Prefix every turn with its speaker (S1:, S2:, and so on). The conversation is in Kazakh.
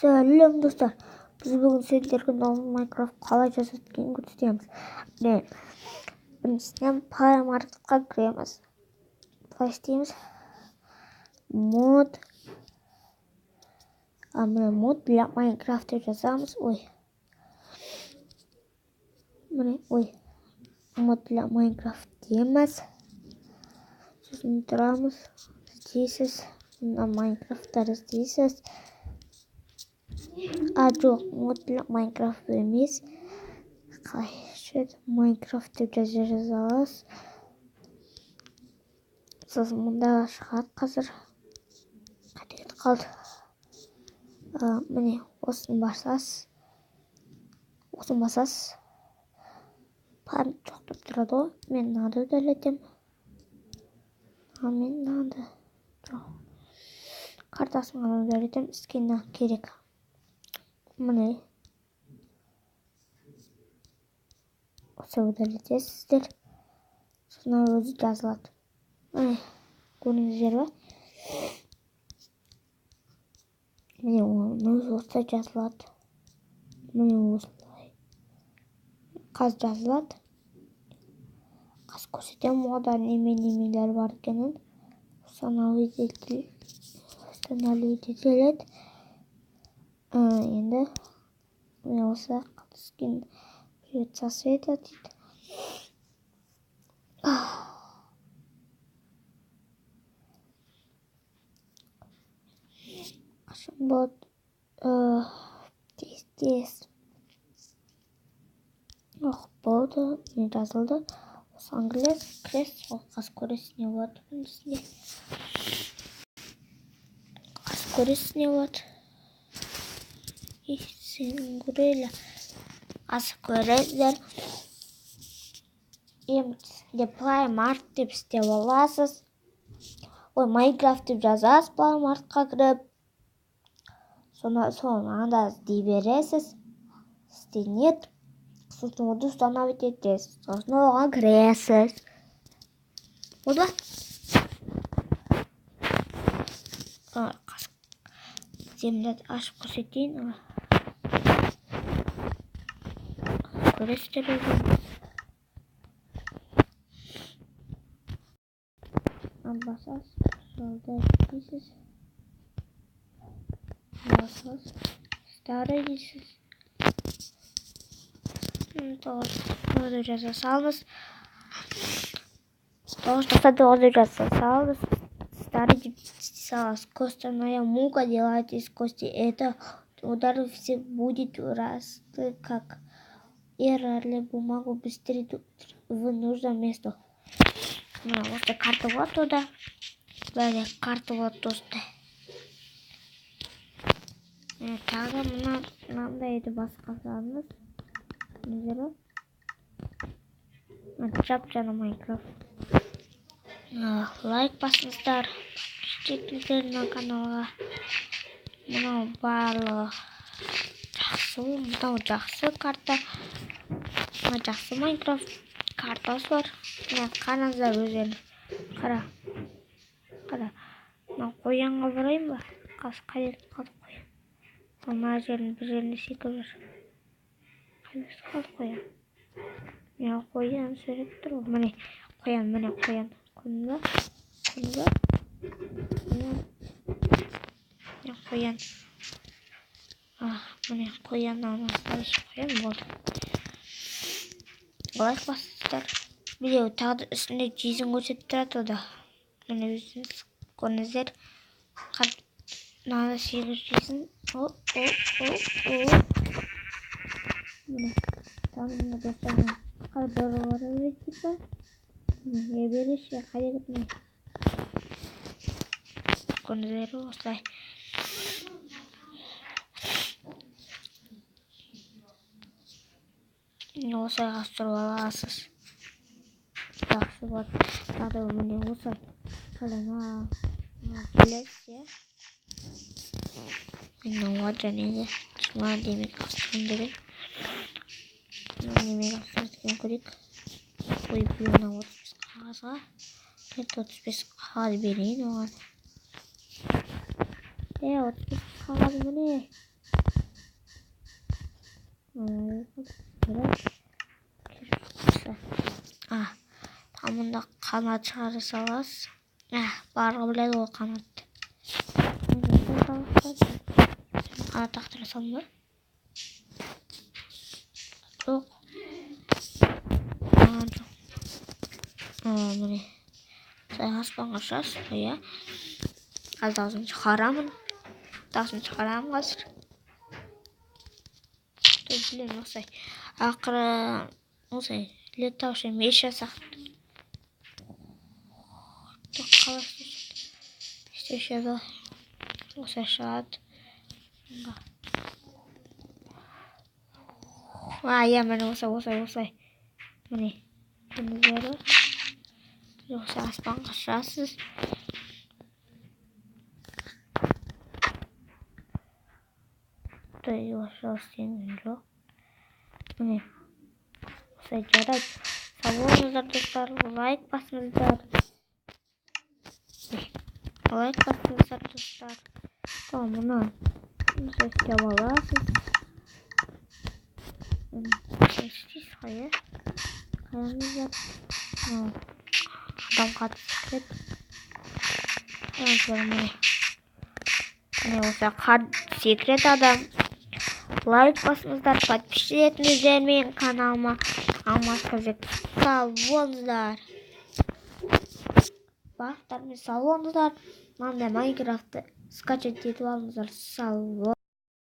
S1: Сәлем достар, біз бүгін сендерге новый Майнкрафт қалай жасайды екенін көрсетеміз. Біріншіден Play Marketқа кіреміз. Былай істейміз. Мод для Майнкрафт деп жазамыз. Мод для Майнкрафт дейміз. Сосын тұрамыз. Іздейсіз. Майнкрафттар іздейсіз. Жоқ, мод для Майнкрафт емес. Майнкрафт деп жазасыз. Сосын мұнда шығады қазір. Қайда кетіп қалды? Осыны басасыз. Память тоқтап тұрады ғой. Мен мынаны удалетем. Картасын удалетем. Скина керек. Осы удалетесіздер. Сосын өзі жазылады. Көрдіңіздер бе? Өзі осылай жазылады. Осылай. Қаз жазылады. Қаз көрсетем, ода немелер бар екенін. Установить етіледі. Енді осы скин придется света дейді. Қашан болады? Тез. Болды, не жазылды. Осы англес, крест, қаз көресіз не болады. Қаз көресіз не болады. Сен көрелі. Қаз көресіздер. Де Play Market деп істеп аласыз. Майнкрафт деп жазасыз Play Marketқа кіріп. Соны анда іздей бересіз. Істенеді. Сосын оды установить етесіз. Сосын оған кіресіз. Болды? Землет ашып көрсетейін. Көресіздер өзім. Басасыз. Солда дейсіз. Басасыз. Старый дейсіз. Тоғыз жаза салыңыз. Старый деп салыңыз. Костяная мука делает из кости. Это удар все будет расти как или бумагу быстрее в нужном месте. Осы карта вот туда. Бәле, карта вот тосты. Тағы мынандайды басқасаңыз. Незері? Жап-жаңа Майнкрафт. Лайк басыңыздар. Жетіңіздер на каналға. Мынау барлығы жақсы карта. Жақсы Майнкрафт картасы бар. Қараңыздар өздеріңіз. Қара. Қоянға барайын ба? Қайда қалды қоян? Ана жерін бір жеріне секіп жүр. Қайда қалды қоян? Қоян сөйлеп тұр ғой. Міне қоян. Көрдің бе? Қоян. Міне қоян анасы қоян болды. Лайк басыңыздар. Видео тағы үстінде жүзін көрсетіп тұрады ода. Міне өзіңіз көріңіздер. Мынада 8 жүзін. Міне. Тамында достармен. Қайда бары өретіп ба? Не береші, қайда кетмей. Көріңіздер осылай. Осылай қастырып аласыз. Жақсы болады. Тағы міне осылай. Қалаңа білесіз. Вот және жиырма демек қастырым деген. Демек қастырым деген көрейік. Бұйына 35 қағазға. 35 қағаз берейін оған. 35 қағаз міне. Тамында қанат шығара саласыз. Барға біледі ол қанатты. Қанат тақтыра салма. Жоқ. Міне. Аспанға ұшасыз, иә. Қазір дауысын шығарамын. Дауысын шығарамын қазір. Білем, осылай. Ақыры, осылай, летауший меч жасақ. Істеуші еді. Осылай шығады. Иә, міне осылай. Міне. Күндері. Осылай аспанға шығасыз. Осылай істеймін жоқ. Міне. Осылай жарайды. Сау болыңыздар достар, лайк басыңыздар. Лайк басыңыздар достар. Мұны істеп аласыз. Істейсіз ғой, қараңыздар. Адам қатты секрет. Міне осы секрет адам. Лайк басыңыздар, подписчик етіңіздер менің каналыма. Алмас Қазақ. Сау болыңыздар. Бақтармен сау болыңыздар. Мынандай Майнкрафтты скачать етіп алыңыздар. Сау болыңыздар.